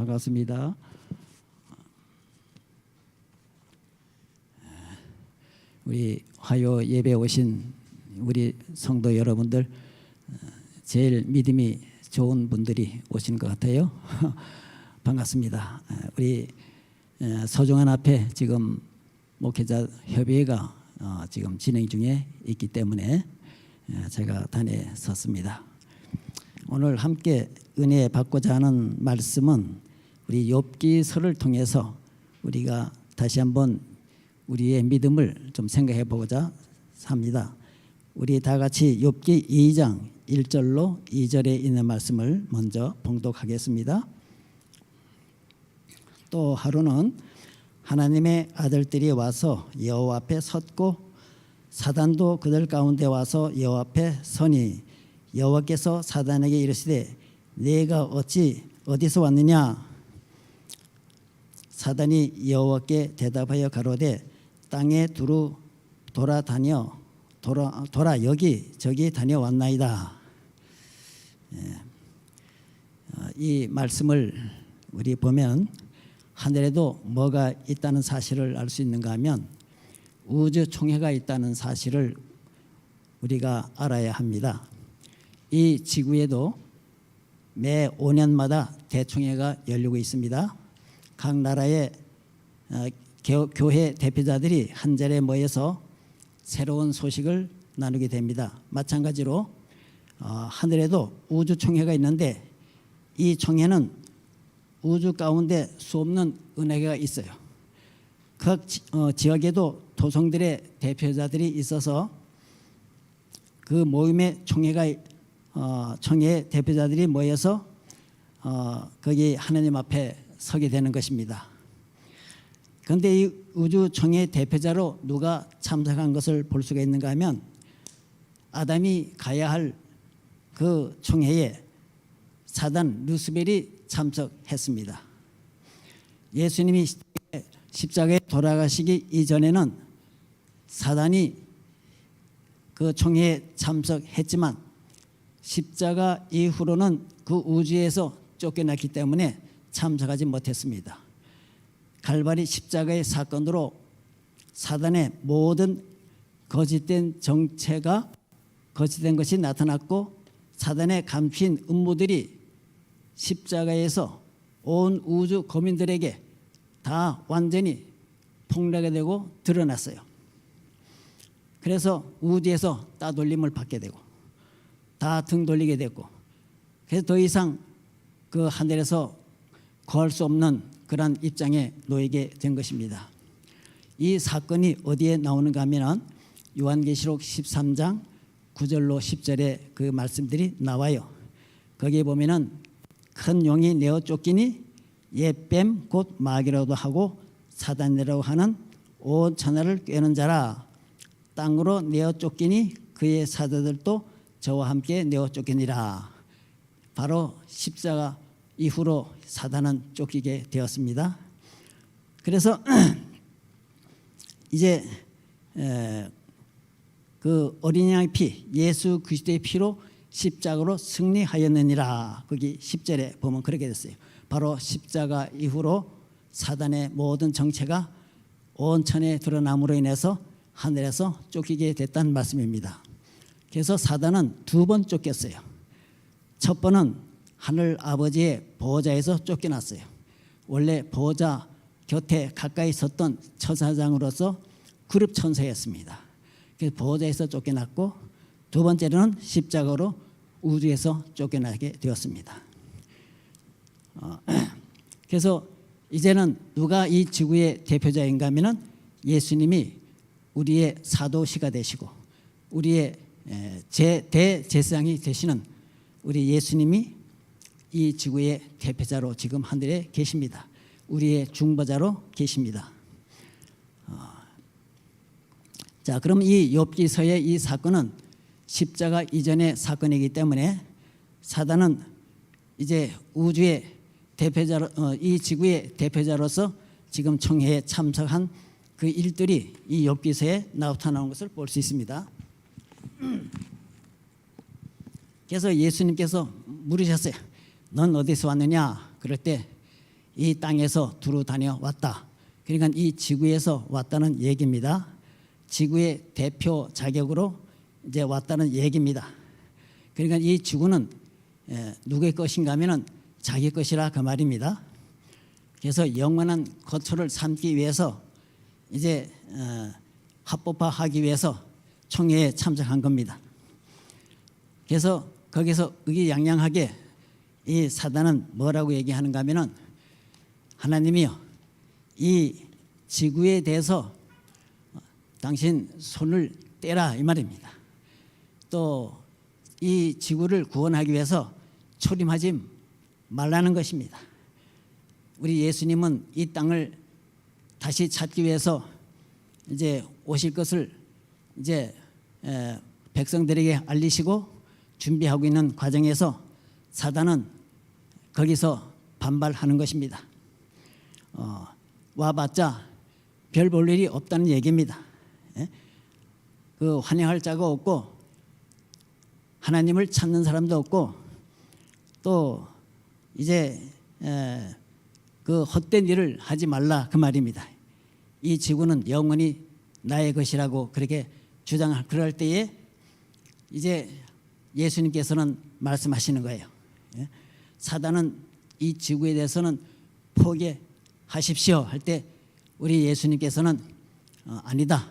반갑습니다. 우리 화요 예배 오신 우리 성도 여러분들, 제일 믿음이 좋은 분들이 오신 것 같아요. 반갑습니다. 우리 서중환 앞에 지금 목회자 협의회가 지금 진행 중에 있기 때문에 제가 단에 섰습니다. 오늘 함께 은혜 받고자 하는 말씀은 우리 욥기서를 통해서 우리가 다시 한번 우리의 믿음을 좀 생각해 보고자 합니다. 우리 다 같이 욥기 2장 1절로 2절에 있는 말씀을 먼저 봉독하겠습니다. 또 하루는 하나님의 아들들이 와서 여호와 앞에 섰고 사단도 그들 가운데 와서 여호와 앞에 서니 여호와께서 사단에게 이르시되 네가 어디서 왔느냐? 사단이 여호와께 대답하여 가로되 땅에 두루 돌아 여기 저기 다녀왔나이다. 이 말씀을 우리 보면 하늘에도 뭐가 있다는 사실을 알 수 있는가 하면 우주 총회가 있다는 사실을 우리가 알아야 합니다. 이 지구에도 매 5년마다 대총회가 열리고 있습니다. 각 나라의 교회 대표자들이 한자리에 모여서 새로운 소식을 나누게 됩니다. 마찬가지로 하늘에도 우주 총회가 있는데 이 총회는 우주 가운데 수없는 은하계가 있어요. 각 지역에도 도성들의 대표자들이 있어서 그 모임의 총회의 대표자들이 모여서 거기 하나님 앞에 서게 되는 것입니다. 그런데 이 우주 총회 대표자로 누가 참석한 것을 볼 수가 있는가 하면 아담이 가야 할 그 총회에 사단 루스벨이 참석했습니다. 예수님이 십자가에 돌아가시기 이전에는 사단이 그 총회에 참석했지만 십자가 이후로는 그 우주에서 쫓겨났기 때문에 참석하지 못했습니다. 갈바리 십자가의 사건으로 사단의 모든 거짓된 정체가 거짓된 것이 나타났고 사단의 감추인 음모들이 십자가에서 온 우주 거민들에게 다 완전히 폭로가 되고 드러났어요. 그래서 우주에서 따돌림을 받게 되고 다 등 돌리게 됐고 그래서 더 이상 그 하늘에서 거할 수 없는 그런 입장에 놓이게 된 것입니다. 이 사건이 어디에 나오는가 하면 요한계시록 13장 9절로 10절에 그 말씀들이 나와요. 거기에 보면은 큰 용이 내어 쫓기니 옛뱀 곧 마귀라고도 하고 사단이라고 하는 온 천하를 꿰는 자라. 땅으로 내어 쫓기니 그의 사자들도 저와 함께 내어 쫓기니라. 바로 십자가 이후로 사단은 쫓기게 되었습니다. 그래서 이제 그 어린 양의 피 예수 그리스도의 피로 십자가로 승리하였느니라. 거기 10절에 보면 그렇게 됐어요. 바로 십자가 이후로 사단의 모든 정체가 온 천에 드러남으로 인해서 하늘에서 쫓기게 됐다는 말씀입니다. 그래서 사단은 두 번 쫓겼어요. 첫 번은 하늘 아버지의 보호자에서 쫓겨났어요. 원래 보호자 곁에 가까이 섰던 천사장으로서 그룹 천사였습니다. 그래서 보호자에서 쫓겨났고 두 번째로는 십자가로 우주에서 쫓겨나게 되었습니다. 그래서 이제는 누가 이 지구의 대표자인가 하면 예수님이 우리의 사도시가 되시고 우리의 대제사장이 되시는 우리 예수님이 이 지구의 대표자로 지금 하늘에 계십니다. 우리의 중보자로 계십니다. 자, 그럼 이 욥기서의 이 사건은 십자가 이전의 사건이기 때문에 사단은 이제 우주의 대표자로 이 지구의 대표자로서 지금 총회에 참석한 그 일들이 이 욥기서에 나타나는 것을 볼 수 있습니다. 그래서 예수님께서 물으셨어요. 넌 어디서 왔느냐? 그럴 때 이 땅에서 두루 다녀왔다. 그러니까 이 지구에서 왔다는 얘기입니다. 지구의 대표 자격으로 이제 왔다는 얘기입니다. 그러니까 이 지구는 누구의 것인가 하면은 자기 것이라 그 말입니다. 그래서 영원한 거처를 삼기 위해서 이제 합법화하기 위해서 총회에 참석한 겁니다. 그래서 거기서 의기양양하게 이 사단은 뭐라고 얘기하는가 하면은 하나님이요, 이 지구에 대해서 당신 손을 떼라 이 말입니다. 또 이 지구를 구원하기 위해서 초림하지 말라는 것입니다. 우리 예수님은 이 땅을 다시 찾기 위해서 이제 오실 것을 이제 백성들에게 알리시고 준비하고 있는 과정에서 사단은 거기서 반발하는 것입니다. 와봤자 별 볼 일이 없다는 얘기입니다. 그 환영할 자가 없고 하나님을 찾는 사람도 없고 또 이제 그 헛된 일을 하지 말라 그 말입니다. 이 지구는 영원히 나의 것이라고 그렇게 주장할 그럴 때에 이제 예수님께서는 말씀하시는 거예요. 사단은 이 지구에 대해서는 포기하십시오 할 때 우리 예수님께서는 아니다.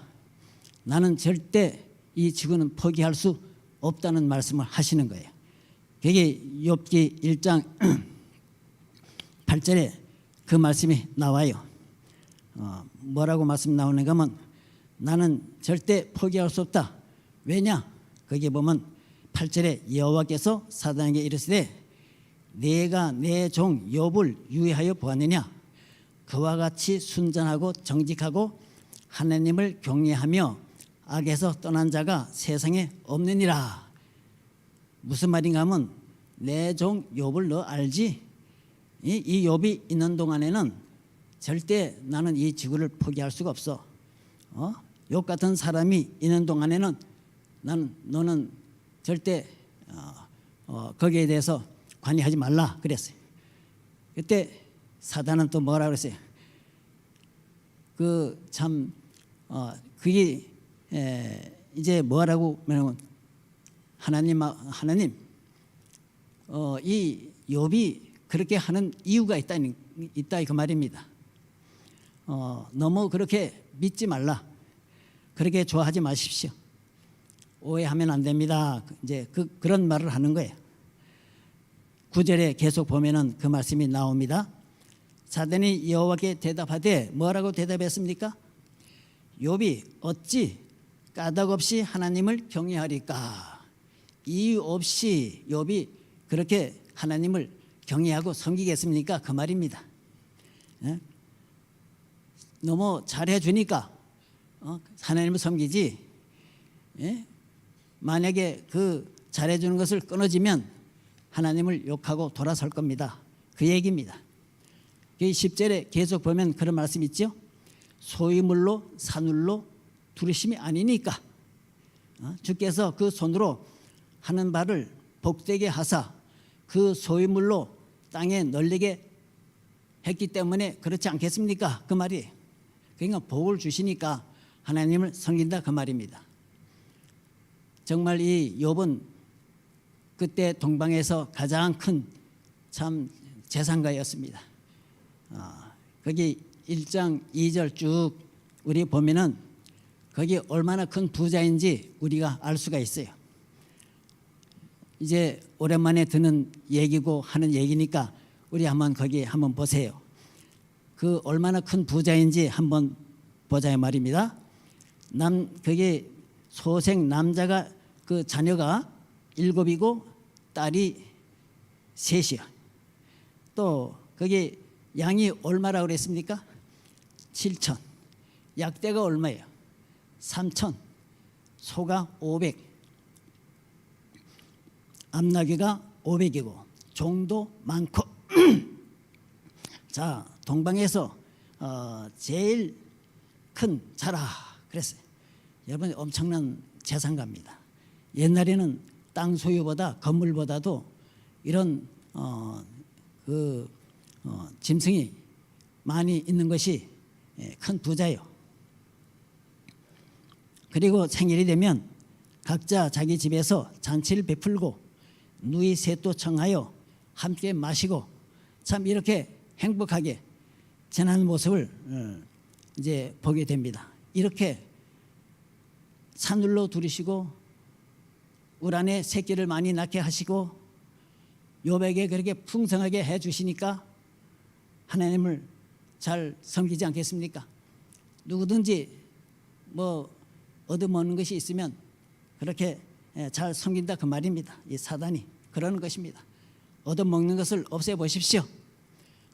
나는 절대 이 지구는 포기할 수 없다는 말씀을 하시는 거예요. 그게 욥기 1장 8절에 그 말씀이 나와요. 뭐라고 말씀 나오는가 하면 나는 절대 포기할 수 없다. 왜냐? 거기에 보면 8절에 여호와께서 사단에게 이르시되 내가 내 종 욥을 유의하여 보았느냐? 그와 같이 순전하고 정직하고 하나님을 경외하며 악에서 떠난 자가 세상에 없느니라. 무슨 말인가 하면 내 종 욥을 너 알지? 이 욥이 있는 동안에는 절대 나는 이 지구를 포기할 수가 없어. 욥 같은 사람이 있는 동안에는 너는 절대 거기에 대해서 관여하지 말라 그랬어요. 그때 사단은 또 뭐라 그랬어요? 그게 이제 뭐라고 말하면 하나님 이 욥이 그렇게 하는 이유가 있다 그 말입니다. 너무 그렇게 믿지 말라. 그렇게 좋아하지 마십시오. 오해하면 안 됩니다. 이제 그런 말을 하는 거예요. 9절에 계속 보면은 그 말씀이 나옵니다. 사단이 여호와께 대답하되 뭐라고 대답했습니까? 욥이 어찌 까닭 없이 하나님을 경외하리까? 이유 없이 욥이 그렇게 하나님을 경외하고 섬기겠습니까? 그 말입니다. 너무 잘해주니까 하나님을 섬기지. 만약에 그 잘해주는 것을 끊어지면 하나님을 욕하고 돌아설 겁니다. 그 얘기입니다. 10절에 계속 보면 그런 말씀 있죠. 소유물로 산울로 두르심이 아니니까 주께서 그 손으로 하는 바를 복되게 하사 그 소유물로 땅에 널리게 했기 때문에 그렇지 않겠습니까? 그 말이. 그러니까 복을 주시니까 하나님을 섬긴다 그 말입니다. 정말 이 욥은 그때 동방에서 가장 큰 참 재산가였습니다. 거기 1장 2절 쭉 우리 보면은 거기 얼마나 큰 부자인지 우리가 알 수가 있어요. 이제 오랜만에 듣는 얘기고 하는 얘기니까 우리 거기 한번 보세요. 그 얼마나 큰 부자인지 한번 보자 말입니다. 그게 소생 남자가 그 자녀가 7이고 딸이 3이야. 또 거기 양이 얼마라고 그랬습니까? 7천. 약대가 얼마예요? 3천. 소가 500. 암나귀가 500이고 종도 많고. 자, 동방에서 제일 큰 자라 그랬어요. 여러분 엄청난 재산가입니다. 옛날에는 땅 소유보다 건물보다도 이런 짐승이 많이 있는 것이 큰 부자요. 그리고 생일이 되면 각자 자기 집에서 잔치를 베풀고 누이 셋도 청하여 함께 마시고 참 이렇게 행복하게 지내는 모습을 이제 보게 됩니다. 이렇게 산울로 두르시고 울 안에 새끼를 많이 낳게 하시고 욥에게 그렇게 풍성하게 해 주시니까 하나님을 잘 섬기지 않겠습니까? 누구든지 뭐 얻어먹는 것이 있으면 그렇게 잘 섬긴다 그 말입니다. 이 사단이 그러는 것입니다. 얻어먹는 것을 없애보십시오.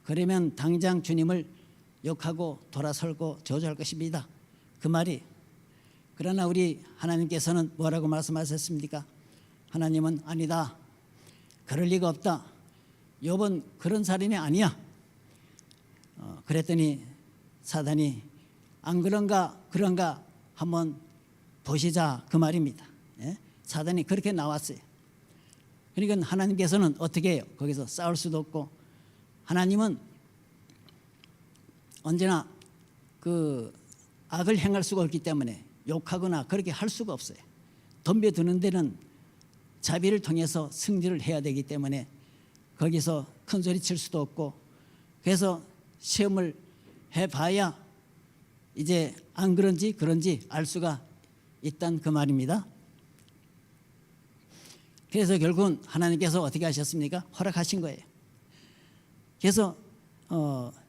그러면 당장 주님을 욕하고 돌아설고 저주할 것입니다. 그 말이. 그러나 우리 하나님께서는 뭐라고 말씀하셨습니까? 하나님은 아니다. 그럴 리가 없다. 욥은 그런 사람이 아니야. 그랬더니 사단이 안 그런가 그런가 한번 보시자 그 말입니다. 예? 사단이 그렇게 나왔어요. 그러니까 하나님께서는 어떻게 해요? 거기서 싸울 수도 없고 하나님은 언제나 그 악을 행할 수가 없기 때문에 욕하거나 그렇게 할 수가 없어요. 덤벼드는 데는 자비를 통해서 승리를 해야 되기 때문에 거기서 큰 소리 칠 수도 없고 그래서 시험을 해봐야 이제 안 그런지 그런지 알 수가 있단 그 말입니다. 그래서 결국은 하나님께서 어떻게 하셨습니까? 허락하신 거예요. 그래서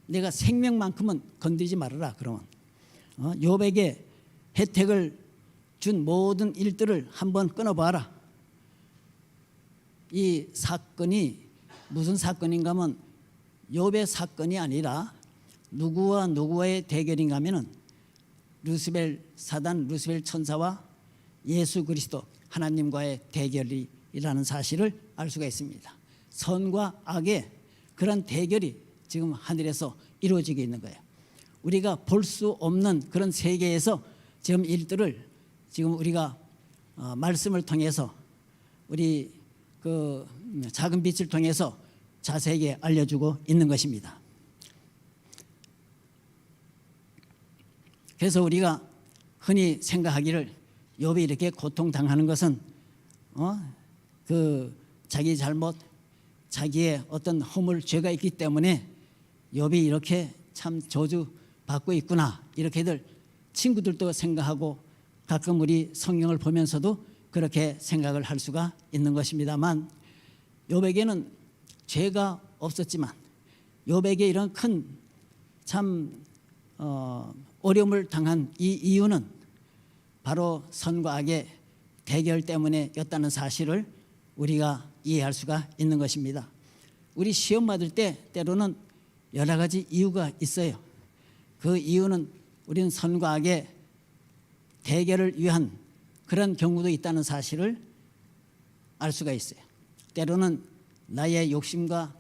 내가 생명만큼은 건드리지 말아라. 그러면 욥에게 혜택을 준 모든 일들을 한번 끊어봐라. 이 사건이 무슨 사건인가 하면 욥의 사건이 아니라 누구와 누구와의 대결인가 하면은 사단 루시벨 천사와 예수 그리스도 하나님과의 대결이라는 사실을 알 수가 있습니다. 선과 악의 그런 대결이 지금 하늘에서 이루어지고 있는 거예요. 우리가 볼 수 없는 그런 세계에서 지금 일들을 지금 우리가 말씀을 통해서 우리 그 작은 빛을 통해서 자세하게 알려주고 있는 것입니다. 그래서 우리가 흔히 생각하기를 욥이 이렇게 고통당하는 것은 그 자기 잘못, 자기의 어떤 허물, 죄가 있기 때문에 욥이 이렇게 참 저주받고 있구나 이렇게들 친구들도 생각하고 가끔 우리 성경을 보면서도 그렇게 생각을 할 수가 있는 것입니다만 욥에게는 죄가 없었지만 욥에게 이런 큰 참 어려움을 당한 이 이유는 바로 선과 악의 대결 때문에였다는 사실을 우리가 이해할 수가 있는 것입니다. 우리 시험 받을 때 때로는 여러 가지 이유가 있어요. 그 이유는 우리는 선과 악의 대결을 위한 그런 경우도 있다는 사실을 알 수가 있어요. 때로는 나의 욕심과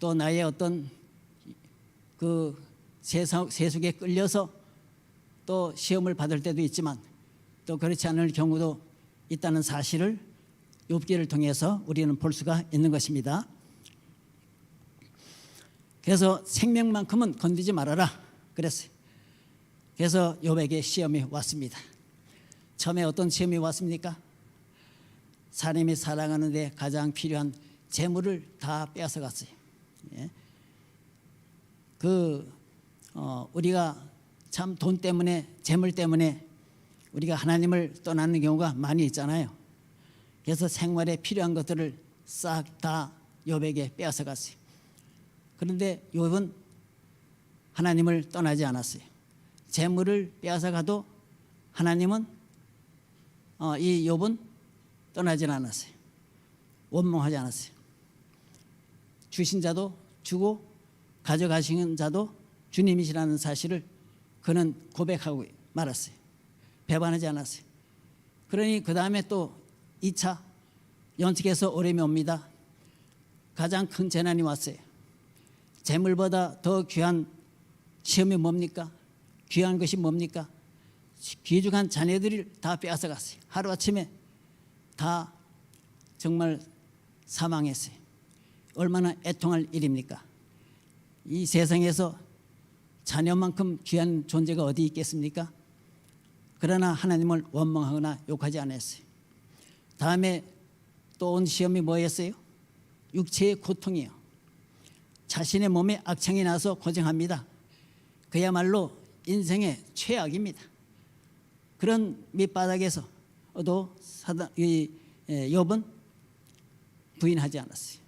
또 나의 어떤 그 세속에 끌려서 또 시험을 받을 때도 있지만 또 그렇지 않을 경우도 있다는 사실을 욥기를 통해서 우리는 볼 수가 있는 것입니다. 그래서 생명만큼은 건드리지 말아라 그랬어요. 그래서 욥에게 시험이 왔습니다. 처음에 어떤 시험이 왔습니까? 사람이 살아가는데 가장 필요한 재물을 다 빼앗아갔어요. 예. 우리가 참 돈 때문에 재물 때문에 우리가 하나님을 떠나는 경우가 많이 있잖아요. 그래서 생활에 필요한 것들을 싹 다 욥에게 빼앗아갔어요. 그런데 욥은 하나님을 떠나지 않았어요. 재물을 빼앗아가도 하나님은 이 욥은 떠나지 않았어요. 원망하지 않았어요. 주신 자도 주고 가져가시는 자도 주님이시라는 사실을 그는 고백하고 말았어요. 배반하지 않았어요. 그러니 그 다음에 또 2차 연속해서 어려움이 옵니다. 가장 큰 재난이 왔어요. 재물보다 더 귀한 시험이 뭡니까? 귀한 것이 뭡니까? 귀중한 자녀들을 다 빼앗아갔어요. 하루아침에 다 정말 사망했어요. 얼마나 애통할 일입니까? 이 세상에서 자녀만큼 귀한 존재가 어디 있겠습니까? 그러나 하나님을 원망하거나 욕하지 않았어요. 다음에 또 온 시험이 뭐였어요? 육체의 고통이요. 자신의 몸에 악창이 나서 고생합니다. 그야말로 인생의 최악입니다. 그런 밑바닥에서도 욥은 부인하지 않았어요.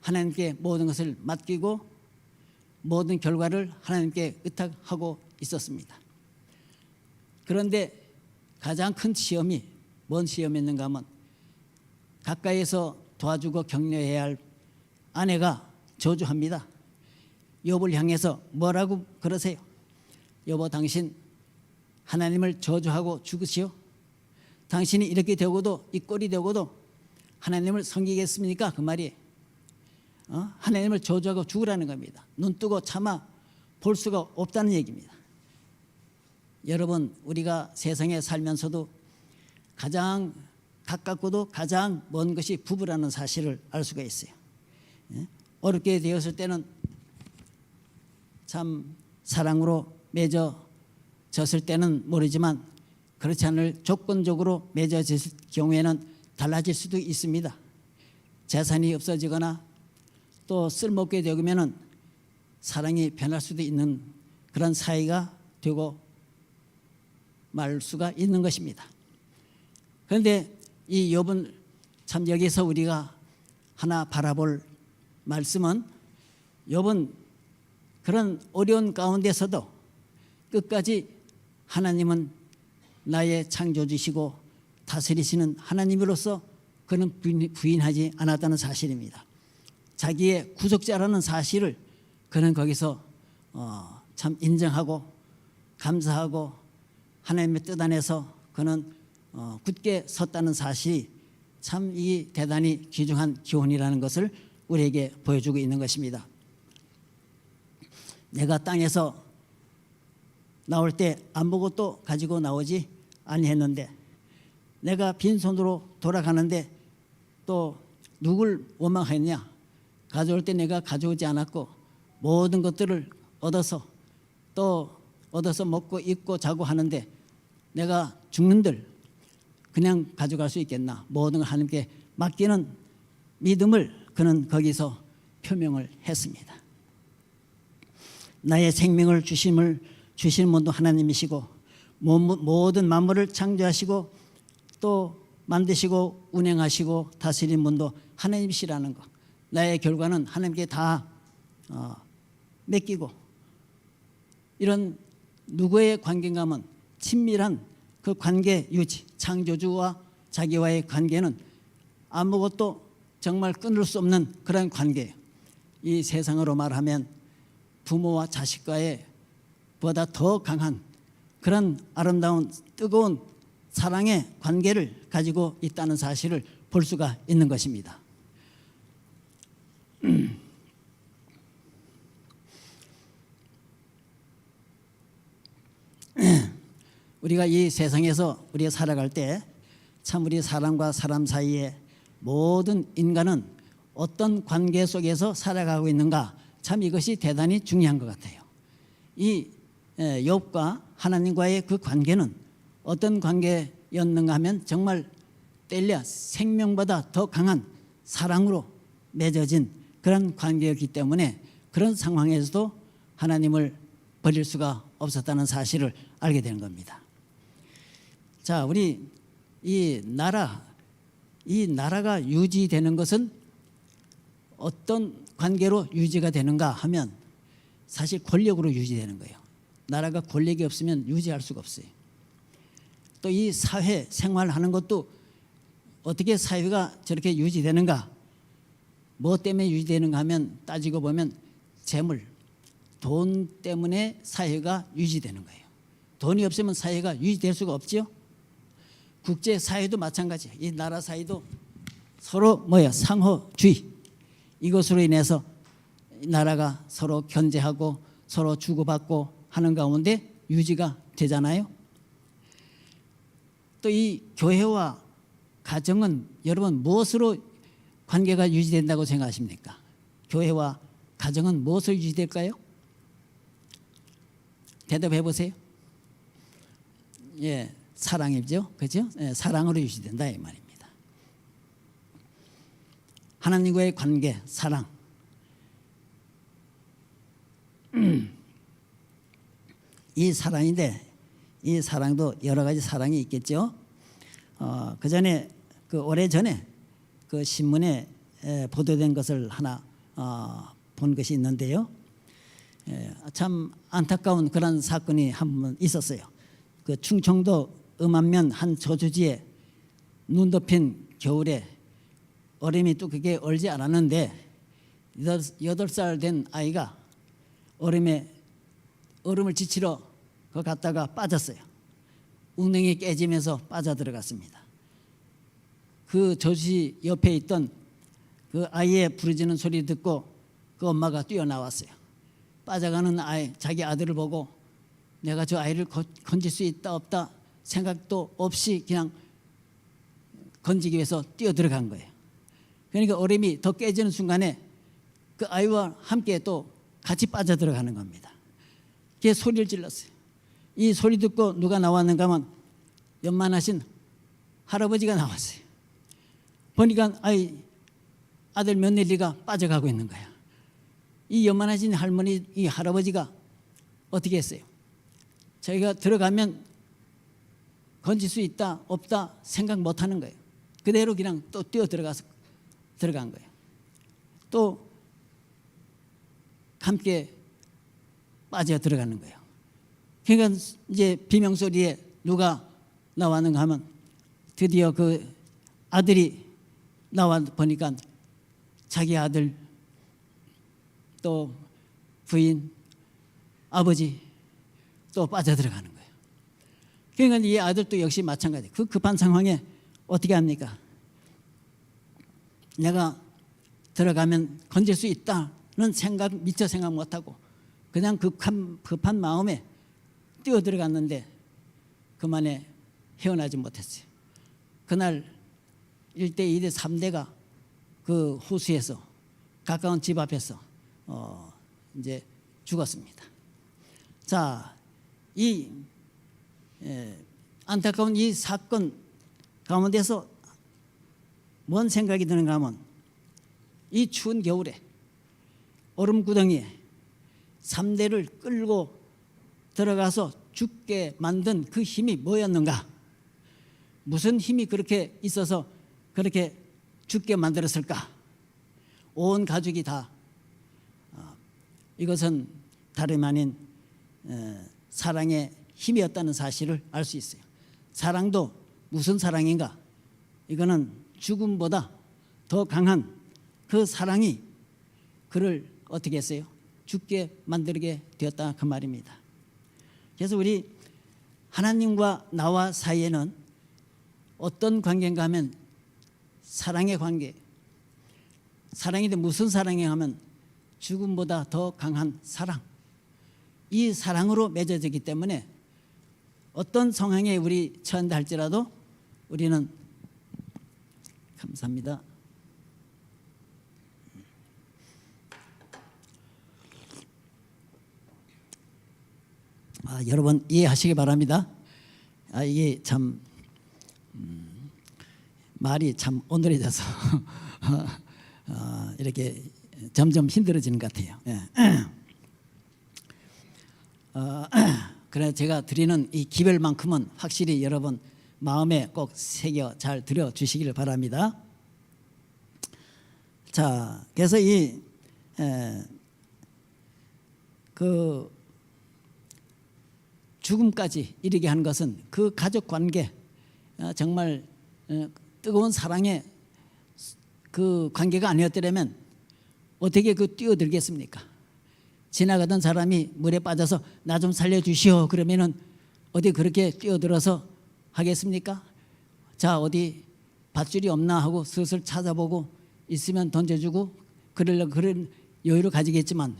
하나님께 모든 것을 맡기고 모든 결과를 하나님께 의탁하고 있었습니다. 그런데 가장 큰 시험이 뭔 시험이었는가 하면 가까이에서 도와주고 격려해야 할 아내가 저주합니다. 욥을 향해서 뭐라고 그러세요? 여보, 당신 하나님을 저주하고 죽으시오. 당신이 이렇게 되고도 이 꼴이 되고도 하나님을 섬기겠습니까? 그 말이에요. 하나님을 저주하고 죽으라는 겁니다. 눈 뜨고 참아 볼 수가 없다는 얘기입니다. 여러분, 우리가 세상에 살면서도 가장 가깝고도 가장 먼 것이 부부라는 사실을 알 수가 있어요. 어렵게 되었을 때는 참 사랑으로 맺어졌을 때는 모르지만 그렇지 않을 조건적으로 맺어질 경우에는 달라질 수도 있습니다. 재산이 없어지거나 또 쓸모없게 되면 사랑이 변할 수도 있는 그런 사이가 되고 말 수가 있는 것입니다. 그런데 이 욥은 참 여기서 우리가 하나 바라볼 말씀은 욥은 그런 어려운 가운데서도 끝까지 하나님은 나의 창조주시고 다스리시는 하나님으로서 그는 부인하지 않았다는 사실입니다. 자기의 구속자라는 사실을 그는 거기서 참 인정하고 감사하고 하나님의 뜻 안에서 그는 굳게 섰다는 사실이 참 이 대단히 귀중한 교훈이라는 것을 우리에게 보여주고 있는 것입니다. 내가 땅에서 나올 때 아무것도 가지고 나오지 아니했는데 내가 빈손으로 돌아가는데 또 누굴 원망했냐? 가져올 때 내가 가져오지 않았고 모든 것들을 얻어서 먹고 입고 자고 하는데 내가 죽는들 그냥 가져갈 수 있겠나? 모든 걸 하나님께 맡기는 믿음을 그는 거기서 표명을 했습니다. 나의 생명을 주신 분도 하나님이시고 모든 만물을 창조하시고 또 만드시고 운행하시고 다스리는 분도 하나님이시라는 것. 나의 결과는 하나님께 다 맡기고 이런 누구의 관계인가 하면 친밀한 그 관계 유지, 창조주와 자기와의 관계는 아무것도 정말 끊을 수 없는 그런 관계예요. 이 세상으로 말하면 부모와 자식과의 보다 더 강한 그런 아름다운 뜨거운 사랑의 관계를 가지고 있다는 사실을 볼 수가 있는 것입니다. 우리가 이 세상에서 우리가 살아갈 때 참 우리 사람과 사람 사이에 모든 인간은 어떤 관계 속에서 살아가고 있는가 참 이것이 대단히 중요한 것 같아요. 이 욥과 하나님과의 그 관계는 어떤 관계였는가 하면 정말 뗄려 생명보다 더 강한 사랑으로 맺어진 그런 관계였기 때문에 그런 상황에서도 하나님을 버릴 수가 없었다는 사실을 알게 되는 겁니다. 자, 우리 이 나라가 유지되는 것은 어떤 관계로 유지가 되는가 하면 사실 권력으로 유지되는 거예요. 나라가 권력이 없으면 유지할 수가 없어요. 또 이 사회 생활하는 것도 어떻게 사회가 저렇게 유지되는가, 뭐 때문에 유지되는가 하면 따지고 보면 재물, 돈 때문에 사회가 유지되는 거예요. 돈이 없으면 사회가 유지될 수가 없죠. 국제 사회도 마찬가지예요. 이 나라 사이도 서로 상호주의, 이것으로 인해서 나라가 서로 견제하고 서로 주고받고 하는 가운데 유지가 되잖아요. 또 이 교회와 가정은 여러분 무엇으로 관계가 유지된다고 생각하십니까? 교회와 가정은 무엇으로 유지될까요? 대답해 보세요. 예, 사랑이죠, 그렇죠? 예, 사랑으로 유지된다 이 말입니다. 하나님과의 관계, 사랑. 이 사랑인데 이 사랑도 여러 가지 사랑이 있겠죠. 그 전에 오래 전에 그 신문에 보도된 것을 하나 본 것이 있는데요. 참 안타까운 그런 사건이 한 번 있었어요. 그 충청도 음안면 한 저주지에 눈 덮인 겨울에 얼음이 뚜렷하게 얼지 않았는데 8살 된 아이가 얼음을 지치러 갔다가 빠졌어요. 웅덩이에 깨지면서 빠져들어갔습니다. 그 저주지 옆에 있던 그 아이의 부르짖는 소리 듣고 그 엄마가 뛰어나왔어요. 빠져가는 자기 아들을 보고 내가 저 아이를 건질 수 있다 없다 생각도 없이 그냥 건지기 위해서 뛰어들어간 거예요. 그러니까 얼음이 더 깨지는 순간에 그 아이와 함께 또 같이 빠져들어가는 겁니다. 그게 소리를 질렀어요. 이 소리 듣고 누가 나왔는가 하면 연만하신 할아버지가 나왔어요. 보니까 아들 며느리가 빠져가고 있는 거야. 이 연만하신 할머니, 이 할아버지가 어떻게 했어요? 자기가 들어가면 건질 수 있다 없다 생각 못하는 거예요. 그대로 그냥 또 뛰어 들어간 거예요. 또 함께 빠져 들어가는 거예요. 그러니까 이제 비명소리에 누가 나왔는가 하면 드디어 그 아들이 나와 보니까 자기 아들 또 부인 아버지 또 빠져들어가는 거예요. 그러니까 이 아들도 역시 마찬가지. 그 급한 상황에 어떻게 합니까? 내가 들어가면 건질 수 있다는 미처 생각 못하고 그냥 급한 마음에 뛰어 들어갔는데 그만에 헤어나지 못했어요. 그날 1대, 2대, 3대가 그 호수에서 가까운 집 앞에서 이제 죽었습니다. 자, 이 안타까운 이 사건 가운데서 뭔 생각이 드는가 하면 이 추운 겨울에 얼음구덩이에 3대를 끌고 들어가서 죽게 만든 그 힘이 뭐였는가? 무슨 힘이 그렇게 있어서 그렇게 죽게 만들었을까? 온 가족이 다 이것은 다름 아닌 사랑의 힘이었다는 사실을 알 수 있어요. 사랑도 무슨 사랑인가? 이거는 죽음보다 더 강한 그 사랑이 그를 어떻게 했어요? 죽게 만들게 되었다 그 말입니다. 그래서 우리 하나님과 나와 사이에는 어떤 관계인가 하면 사랑의 관계. 사랑인데 무슨 사랑이냐 하면 죽음보다 더 강한 사랑. 이 사랑으로 맺어지기 때문에 어떤 상황에 우리 처한다 할지라도 우리는 감사합니다. 여러분 이해하시기 바랍니다. 이게 참 말이 참 온돌해져서 이렇게 점점 힘들어지는 것 같아요. 그래서 제가 드리는 이 기별만큼은 확실히 여러분 마음에 꼭 새겨 잘 들여주시기를 바랍니다. 자, 그래서 그 죽음까지 이르게 한 것은 그 가족 관계, 정말 뜨거운 사랑의 그 관계가 아니었더라면 어떻게 뛰어들겠습니까? 지나가던 사람이 물에 빠져서 나 좀 살려주시오 그러면은 어디 그렇게 뛰어들어서 하겠습니까? 자, 어디 밧줄이 없나 하고 슬슬 찾아보고 있으면 던져주고 그런 여유를 가지겠지만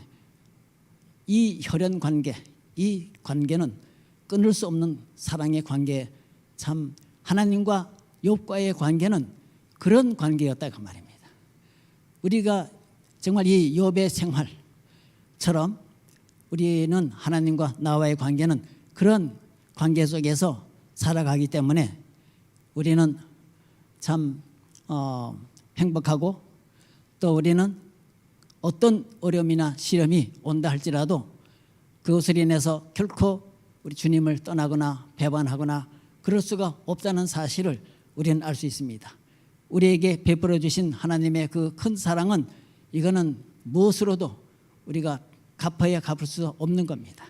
이 혈연 관계, 이 관계는 끊을 수 없는 사랑의 관계, 참 하나님과 욥과의 관계는 그런 관계였다 그 말입니다. 우리가 정말 이 욥의 생활, 것처럼 우리는 하나님과 나와의 관계는 그런 관계 속에서 살아가기 때문에 우리는 참 행복하고, 또 우리는 어떤 어려움이나 시련이 온다 할지라도 그것을 인해서 결코 우리 주님을 떠나거나 배반하거나 그럴 수가 없다는 사실을 우리는 알 수 있습니다. 우리에게 베풀어 주신 하나님의 그 큰 사랑은 이거는 무엇으로도 우리가 갚아야 갚을 수 없는 겁니다.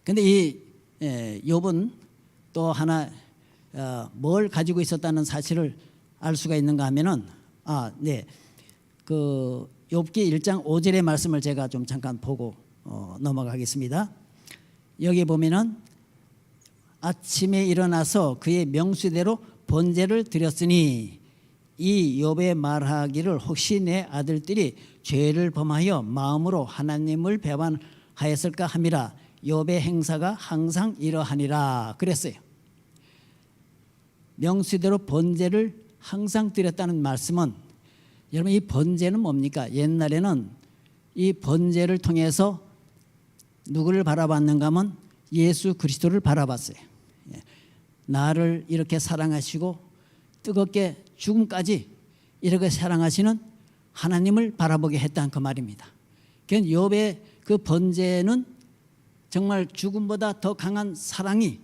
그런데 이 욥은 또 하나 뭘 가지고 있었다는 사실을 알 수가 있는가 하면은 그 욥기 1장 5절의 말씀을 제가 좀 잠깐 보고 넘어가겠습니다. 여기 보면은 아침에 일어나서 그의 명수대로 번제를 드렸으니 이 욥의 말하기를 혹시 내 아들들이 죄를 범하여 마음으로 하나님을 배반하였을까 함이라. 욥의 행사가 항상 이러하니라 그랬어요. 명수대로 번제를 항상 드렸다는 말씀은, 여러분 이 번제는 뭡니까? 옛날에는 이 번제를 통해서 누구를 바라봤는가 하면 예수 그리스도를 바라봤어요. 나를 이렇게 사랑하시고 뜨겁게 죽음까지 이렇게 사랑하시는 하나님을 바라보게 했다는 그 말입니다. 그러니까 욥의 그 번제는 정말 죽음보다 더 강한 사랑이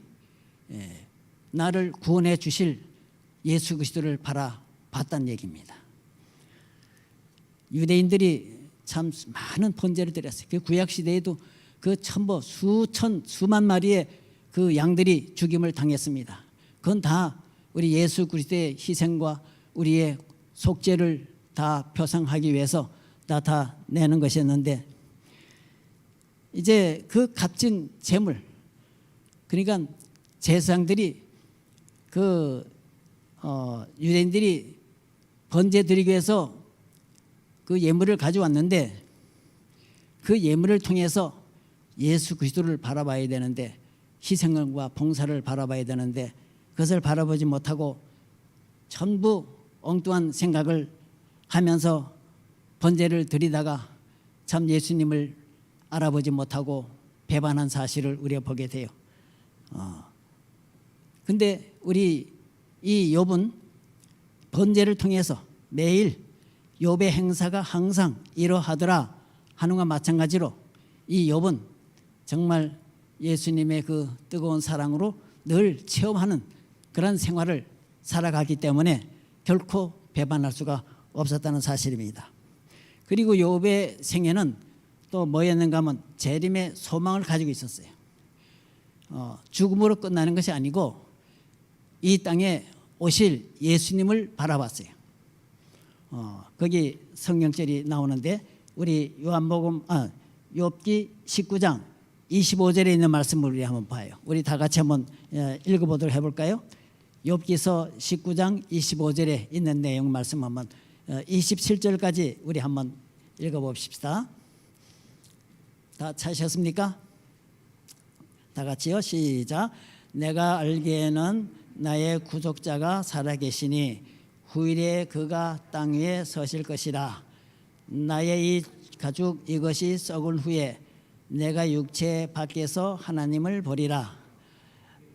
나를 구원해 주실 예수 그리스도를 바라봤다는 얘기입니다. 유대인들이 참 많은 번제를 드렸어요. 그 구약 시대에도 그 천보 수만 마리의 그 양들이 죽임을 당했습니다. 그건 다 우리 예수 그리스도의 희생과 우리의 속죄를 다 표상하기 위해서 나타내는 것이었는데, 이제 그 값진 재물, 그러니까 제사장들이 유대인들이 번제 드리기 위해서 그 예물을 가져왔는데, 그 예물을 통해서 예수 그리스도를 바라봐야 되는데, 희생과 봉사를 바라봐야 되는데 그것을 바라보지 못하고 전부 엉뚱한 생각을 하면서 번제를 드리다가 참 예수님을 알아보지 못하고 배반한 사실을 우리가 보게 돼요. 근데 우리 이 욥은 번제를 통해서 매일 욥의 행사가 항상 이러하더라 하는 것과 마찬가지로 이 욥은 정말 예수님의 그 뜨거운 사랑으로 늘 체험하는 그런 생활을 살아가기 때문에 결코 배반할 수가 없었다는 사실입니다. 그리고 욥의 생애는 또 뭐였는가 하면 재림의 소망을 가지고 있었어요. 죽음으로 끝나는 것이 아니고 이 땅에 오실 예수님을 바라봤어요. 거기 성경절이 나오는데 우리 욥기 19장 25절에 있는 말씀을 우리 한번 봐요. 우리 다 같이 한번 읽어보도록 해볼까요? 욥기서 19장 25절에 있는 내용 말씀 한번 27절까지 우리 한번 읽어봅시다. 다 찾으셨습니까? 다 같이요. 시작. 내가 알기에는 나의 구속자가 살아계시니 후일에 그가 땅 위에 서실 것이라. 나의 이 가죽 이것이 썩은 후에 내가 육체 밖에서 하나님을 보리라.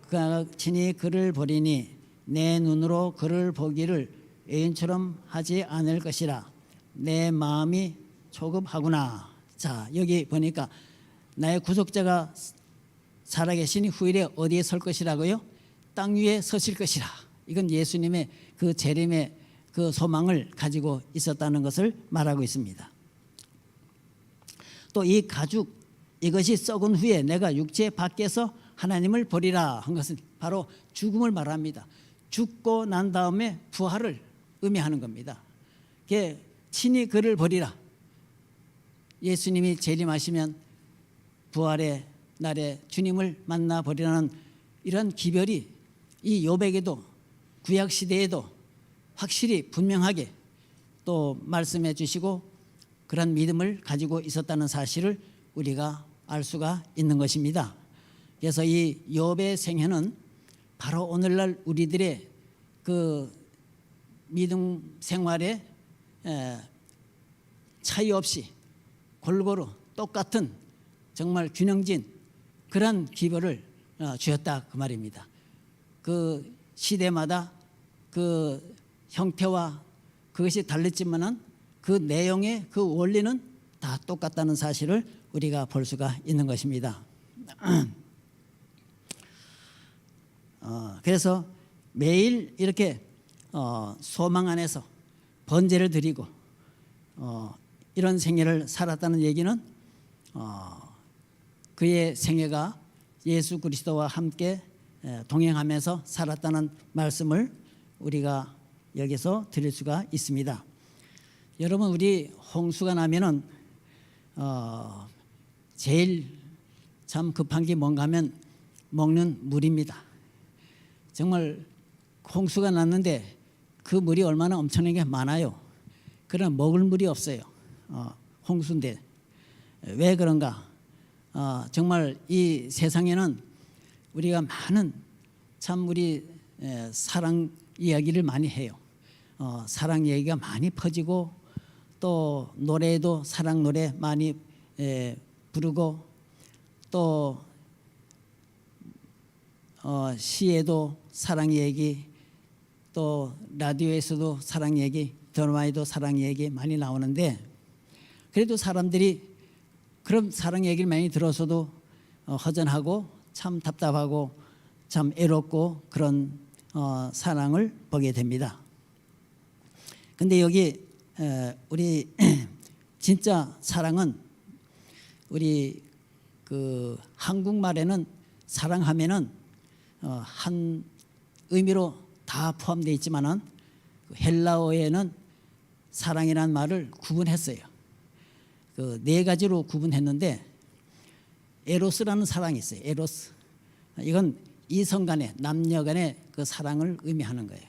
그가 친히 그를 보리니 내 눈으로 그를 보기를 애인처럼 하지 않을 것이라. 내 마음이 조급하구나. 자, 여기 보니까 나의 구속자가 살아계시니 후일에 어디에 설 것이라고요? 땅 위에 서실 것이라. 이건 예수님의 그 재림의 그 소망을 가지고 있었다는 것을 말하고 있습니다. 또 이 가죽 이것이 썩은 후에 내가 육체 밖에서 하나님을 보리라 한 것은 바로 죽음을 말합니다. 죽고 난 다음에 부활을 의미하는 겁니다. 친히 그를 보리라. 예수님이 재림하시면 부활의 날에 주님을 만나보리라는 이런 기별이 이 욥에게도 구약 시대에도 확실히 분명하게 또 말씀해 주시고 그런 믿음을 가지고 있었다는 사실을 우리가 알 수가 있는 것입니다. 그래서 이 욥의 생애는 바로 오늘날 우리들의 그 믿음 생활에 차이 없이 골고루 똑같은 정말 균형진 그런 기별을 주었다 그 말입니다. 그 시대마다 그 형태와 그것이 달랐지만은 그 내용의 그 원리는 다 똑같다는 사실을 우리가 볼 수가 있는 것입니다. 그래서 매일 이렇게 소망 안에서 번제를 드리고 이런 생애를 살았다는 얘기는 그의 생애가 예수 그리스도와 함께 동행하면서 살았다는 말씀을 우리가 여기서 드릴 수가 있습니다. 여러분, 우리 홍수가 나면은 제일 참 급한 게 뭔가 하면 먹는 물입니다. 정말 홍수가 났는데 그 물이 얼마나 엄청나게 많아요. 그러나 먹을 물이 없어요. 홍수인데 왜 그런가? 정말 이 세상에는 우리가 많은 참 우리 사랑 이야기를 많이 해요. 사랑 얘기가 많이 퍼지고 또 노래에도 사랑 노래 많이 부르고 또 시에도 사랑 얘기, 또 라디오에서도 사랑 얘기, 드라마에도 사랑 얘기 많이 나오는데 그래도 사람들이 그런 사랑 얘기를 많이 들어서도 허전하고 참 답답하고 참 애롭고 그런 사랑을 보게 됩니다. 근데 여기 우리 진짜 사랑은 우리 그 한국말에는 사랑하면은 한 의미로 다 포함되어 있지만은 헬라어에는 사랑이라는 말을 구분했어요. 그 네 가지로 구분했는데 에로스라는 사랑이 있어요. 에로스. 이건 이성 간의 남녀 간의 그 사랑을 의미하는 거예요.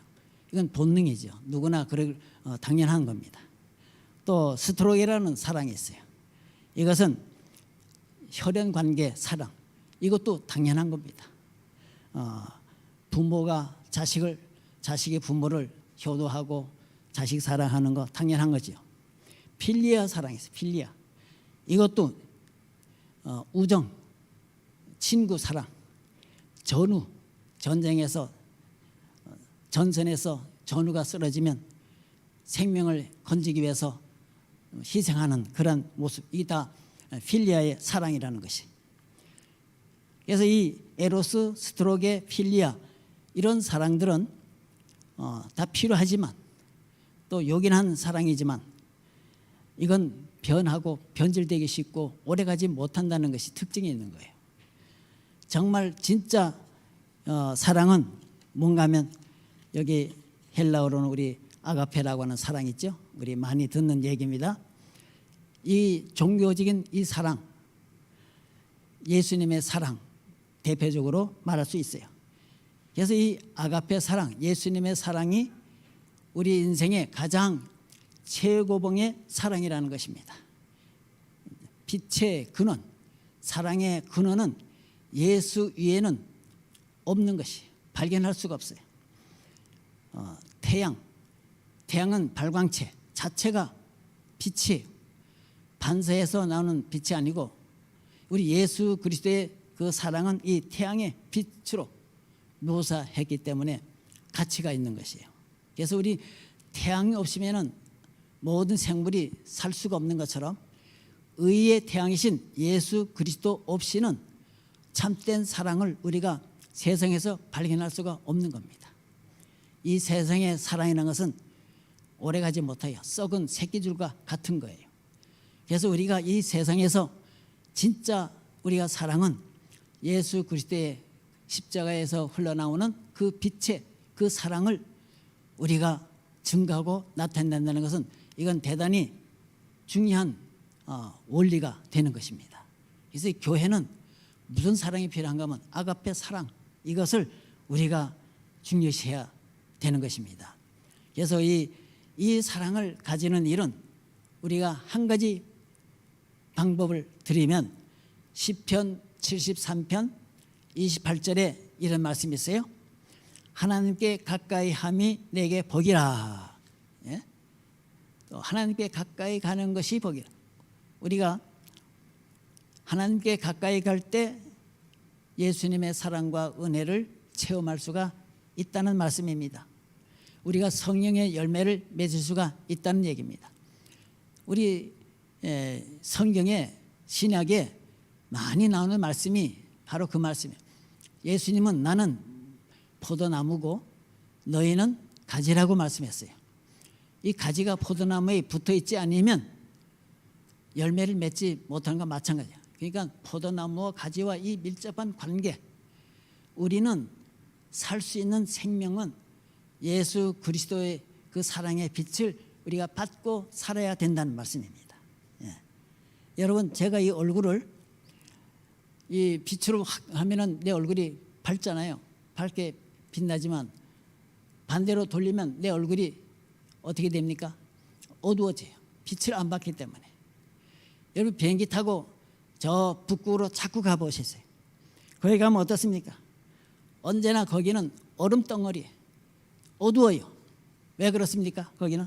이건 본능이죠. 누구나 그럴 당연한 겁니다. 또 스트로게라는 사랑이 있어요. 이것은 혈연 관계 사랑. 이것도 당연한 겁니다. 부모가 자식이 부모를 효도하고 자식 사랑하는 거 당연한 거죠. 필리아 사랑이 있어요. 필리아. 이것도 우정, 친구 사랑, 전우, 전쟁에서 전선에서 전우가 쓰러지면 생명을 건지기 위해서 희생하는 그런 모습, 이게 다 필리아의 사랑이라는 것이. 그래서 이 에로스, 스트로게, 필리아 이런 사랑들은 다 필요하지만 또 요긴한 사랑이지만 이건 변하고 변질되기 쉽고 오래가지 못한다는 것이 특징이 있는 거예요. 정말 진짜 사랑은 뭔가 하면 여기 헬라어로는 우리 아가페라고 하는 사랑 있죠. 우리 많이 듣는 얘기입니다. 이 종교적인 이 사랑, 예수님의 사랑 대표적으로 말할 수 있어요. 그래서 이 아가페 사랑, 예수님의 사랑이 우리 인생의 가장 최고봉의 사랑이라는 것입니다. 빛의 근원, 사랑의 근원은 예수 위에는 없는 것이 발견할 수가 없어요. 태양은 발광체 자체가 빛이에요. 반사해서 나오는 빛이 아니고 우리 예수 그리스도의 그 사랑은 이 태양의 빛으로 묘사했기 때문에 가치가 있는 것이에요. 그래서 우리 태양이 없으면은 모든 생물이 살 수가 없는 것처럼 의의 태양이신 예수 그리스도 없이는 참된 사랑을 우리가 세상에서 발견할 수가 없는 겁니다. 이 세상의 사랑이라는 것은 오래가지 못해요. 썩은 새끼줄과 같은 거예요. 그래서 우리가 이 세상에서 진짜 우리가 사랑은 예수 그리스도의 십자가에서 흘러나오는 그 빛의 그 사랑을 우리가 증거하고 나타낸다는 것은 이건 대단히 중요한 원리가 되는 것입니다. 그래서 이 교회는 무슨 사랑이 필요한가 하면 아가페 사랑, 이것을 우리가 중요시해야 되는 것입니다. 그래서 이 사랑을 가지는 일은 우리가 한 가지 방법을 드리면 시편 73편 28절에 이런 말씀이 있어요. 하나님께 가까이 함이 내게 복이라. 예? 또 하나님께 가까이 가는 것이 복이라. 우리가 하나님께 가까이 갈 때 예수님의 사랑과 은혜를 체험할 수가 있다는 말씀입니다. 우리가 성령의 열매를 맺을 수가 있다는 얘기입니다. 우리 성경에 신약에 많이 나오는 말씀이 바로 그 말씀이에요. 예수님은 나는 포도나무고 너희는 가지라고 말씀했어요. 이 가지가 포도나무에 붙어 있지 않으면 열매를 맺지 못하는 건 마찬가지야. 그러니까 포도나무와 가지와 이 밀접한 관계, 우리는 살 수 있는 생명은 예수 그리스도의 그 사랑의 빛을 우리가 받고 살아야 된다는 말씀입니다. 예. 여러분, 제가 이 얼굴을 이 빛으로 하면은 내 얼굴이 밝잖아요. 밝게 빛나지만 반대로 돌리면 내 얼굴이 어떻게 됩니까? 어두워져요. 빛을 안 받기 때문에. 여러분, 비행기 타고 저 북극으로 자꾸 가보셨어요. 거기 가면 어떻습니까? 언제나 거기는 얼음 덩어리, 어두워요. 왜 그렇습니까? 거기는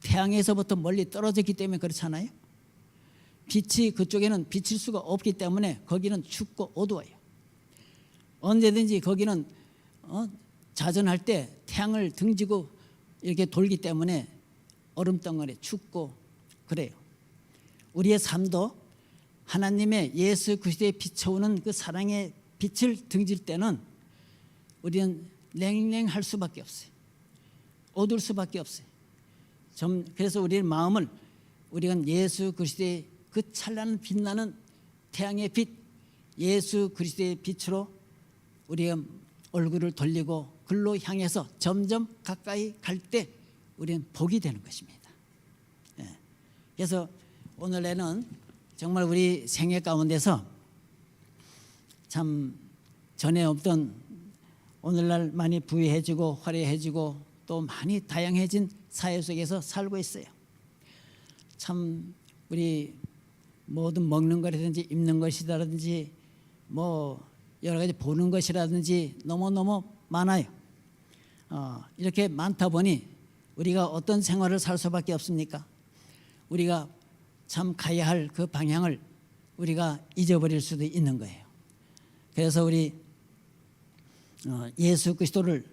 태양에서부터 멀리 떨어졌기 때문에 그렇잖아요. 빛이 그쪽에는 비칠 수가 없기 때문에 거기는 춥고 어두워요. 언제든지 거기는 자전할 때 태양을 등지고 이렇게 돌기 때문에 얼음 덩어리 춥고 그래요. 우리의 삶도 하나님의 예수 그리스도에 비춰오는 그 사랑의 빛을 등질 때는 우리는 냉랭할 수밖에 없어요. 어두울 수밖에 없어요. 그래서 우리의 마음을 우리가 예수 그리스도의 그 찬란한 빛나는 태양의 빛, 예수 그리스도의 빛으로 우리의 얼굴을 돌리고 글로 향해서 점점 가까이 갈 때 우리는 복이 되는 것입니다. 그래서 오늘에는 정말 우리 생애 가운데서 참 전에 없던, 오늘날 많이 부유해지고 화려해지고 또 많이 다양해진 사회 속에서 살고 있어요. 참 우리 모든 먹는 것이라든지 입는 것이라든지 뭐 여러 가지 보는 것이라든지 너무너무 많아요. 이렇게 많다 보니 우리가 어떤 생활을 살 수밖에 없습니까? 우리가 참 가야 할 그 방향을 우리가 잊어버릴 수도 있는 거예요. 그래서 우리 예수 그리스도를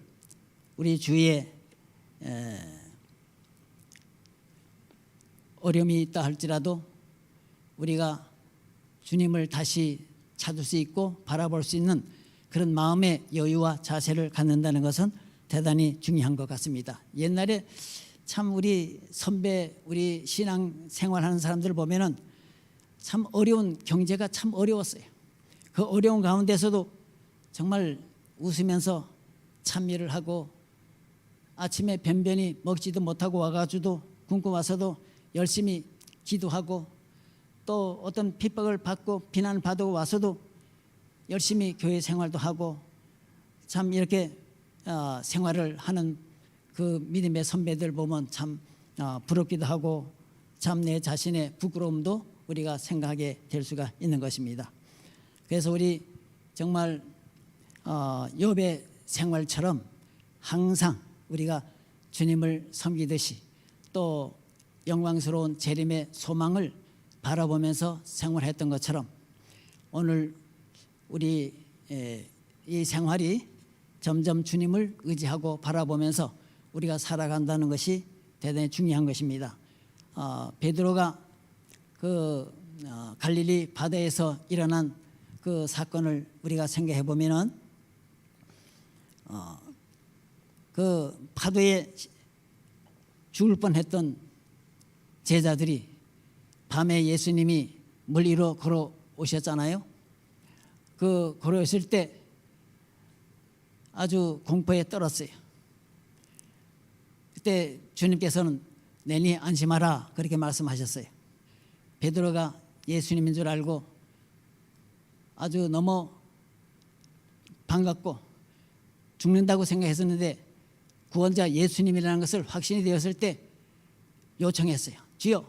우리 주위에 어려움이 있다 할지라도 우리가 주님을 다시 찾을 수 있고 바라볼 수 있는 그런 마음의 여유와 자세를 갖는다는 것은 대단히 중요한 것 같습니다. 옛날에 참 우리 선배, 우리 신앙 생활하는 사람들 보면은 참 어려운, 경제가 참 어려웠어요. 그 어려운 가운데서도 정말 웃으면서 찬미를 하고 아침에 변변히 먹지도 못하고 와가지고도 굶고 와서도 열심히 기도하고 또 어떤 핍박을 받고 비난을 받고 와서도 열심히 교회 생활도 하고 참 이렇게 생활을 하는 그 믿음의 선배들 보면 참 부럽기도 하고 참 내 자신의 부끄러움도 우리가 생각하게 될 수가 있는 것입니다. 그래서 우리 정말 욥의 생활처럼 항상 우리가 주님을 섬기듯이 또 영광스러운 재림의 소망을 바라보면서 생활했던 것처럼 오늘 우리 이 생활이 점점 주님을 의지하고 바라보면서 우리가 살아간다는 것이 대단히 중요한 것입니다. 베드로가 그 갈릴리 바다에서 일어난 그 사건을 우리가 생각해 보면은 그 파도에 죽을 뻔했던 제자들이 밤에 예수님이 물 위로 걸어 오셨잖아요. 그 걸어오실 때 아주 공포에 떨었어요. 그때 주님께서는 내니 안심하라 그렇게 말씀하셨어요. 베드로가 예수님인 줄 알고 아주 너무 반갑고 죽는다고 생각했었는데 구원자 예수님이라는 것을 확신이 되었을 때 요청했어요. 주여,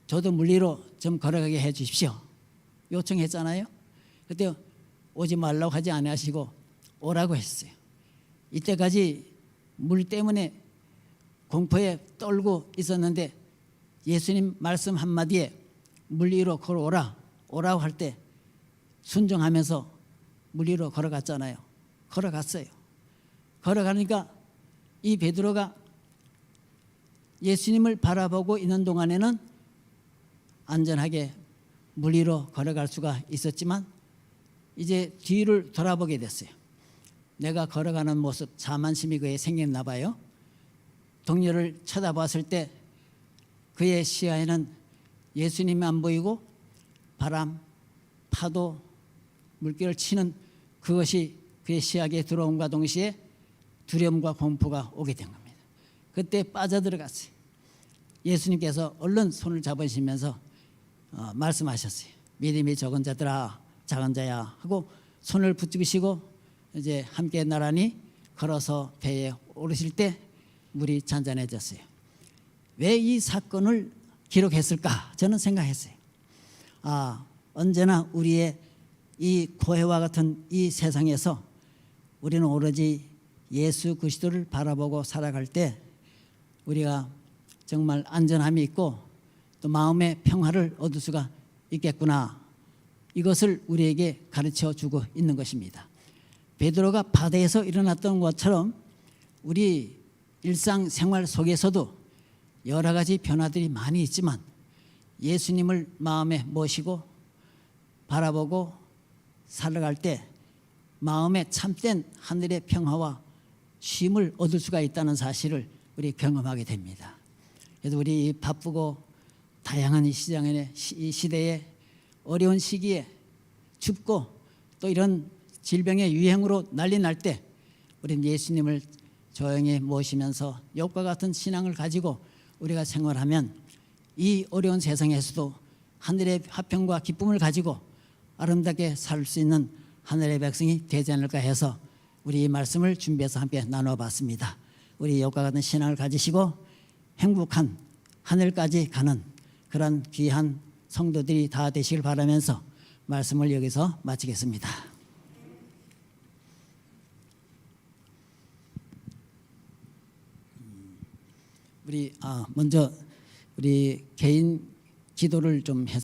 저도 물 위로 좀 걸어가게 해 주십시오. 요청했잖아요. 그때 오지 말라고 하지 않으시고 오라고 했어요. 이때까지 물 때문에 공포에 떨고 있었는데 예수님 말씀 한마디에 물 위로 걸어오라, 오라고 할 때 순종하면서 물 위로 걸어갔잖아요. 걸어갔어요. 걸어가니까 이 베드로가 예수님을 바라보고 있는 동안에는 안전하게 물 위로 걸어갈 수가 있었지만 이제 뒤를 돌아보게 됐어요. 내가 걸어가는 모습, 자만심이 그에 생겼나 봐요. 동료를 쳐다봤을 때 그의 시야에는 예수님이 안 보이고 바람, 파도, 물결을 치는 그것이 그의 시야에 들어옴과 동시에 두려움과 공포가 오게 된 겁니다. 그때 빠져들어갔어요. 예수님께서 얼른 손을 잡으시면서 말씀하셨어요. 믿음이 적은 자들아, 작은 자야 하고 손을 붙드시고 이제 함께 나란히 걸어서 배에 오르실 때 물이 잔잔해졌어요. 왜 이 사건을 기록했을까? 저는 생각했어요. 언제나 우리의 이 고해와 같은 이 세상에서 우리는 오로지 예수 그리스도를 바라보고 살아갈 때 우리가 정말 안전함이 있고 또 마음의 평화를 얻을 수가 있겠구나. 이것을 우리에게 가르쳐 주고 있는 것입니다. 베드로가 바다에서 일어났던 것처럼 우리 일상생활 속에서도 여러 가지 변화들이 많이 있지만 예수님을 마음에 모시고 바라보고 살아갈 때 마음에 참된 하늘의 평화와 쉼을 얻을 수가 있다는 사실을 우리 경험하게 됩니다. 그래서 우리 바쁘고 다양한 이 시대에 어려운 시기에 춥고 또 이런 질병의 유행으로 난리 날 때 우리는 예수님을 조용히 모시면서 욥과 같은 신앙을 가지고 우리가 생활하면 이 어려운 세상에서도 하늘의 화평과 기쁨을 가지고 아름답게 살 수 있는 하늘의 백성이 되지 않을까 해서 우리 이 말씀을 준비해서 함께 나눠봤습니다. 우리 욥과 같은 신앙을 가지시고 행복한 하늘까지 가는 그런 귀한 성도들이 다 되시길 바라면서 말씀을 여기서 마치겠습니다. 우리 먼저 우리 개인 기도를 좀 해서